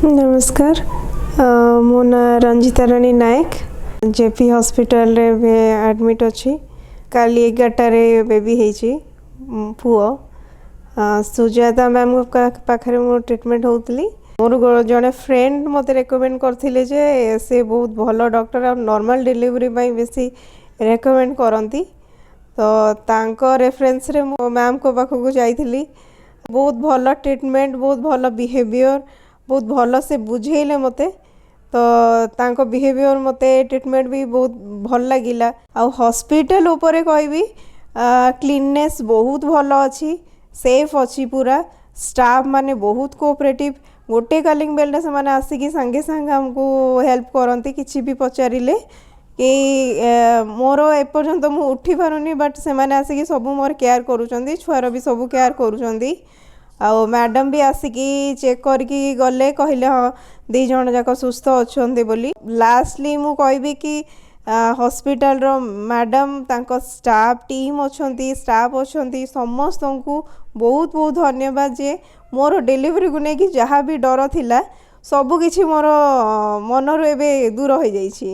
नमस्कार मो ना रंजिता रानी नायक जेपी हॉस्पिटल रे एडमिट अच्छी काली 11 बेबी है पुओ सुजाता मैम पाखे मो ट्रीटमेंट होती मोर जड़े फ्रेंड मत रेकमेंड करते से बहुत भल डॉक्टर और नॉर्मल डिलीवरी बेसी रेकमेंड करती तो रेफरेंस रे मो मैम को पाखक जाइली बहुत भल ट्रीटमेंट बहुत भल बिहेवियर बहुत भल से बुझेले मते तो तांको बिहेवियर मते ट्रीटमेंट भी बहुत भल लगिला आ हॉस्पिटल ऊपर कहबी क्लीननेस बहुत भल अच्छी सेफ अच्छी पूरा स्टाफ माने बहुत कोऑपरेटिव गोटे कॉलिंग बेल से माने आसिकी संगे संगे हमको हेल्प करती किसी भी पचारे कि मोर एपर्यंत मु उठी पारुनी बट से माने आसिकी सब मोर केयर करूछंदी छुआर भी सब केयर करूछंदी आ मैडम भी आसिकी चेक करके गले कहले हाँ 2 जन जाक सुस्थ अच्छा बोली लास्टली मु कहबी कि हॉस्पिटल रो मैडम तांको स्टाफ टीम अच्छी स्टाफ अच्छी समस्त को बहुत बहुत धन्यवाद जे मोर डिलीवरी को लेकिन जहाँ भी डर थिला सब किछि मोर मनरु एबे दूर हो जाइछि।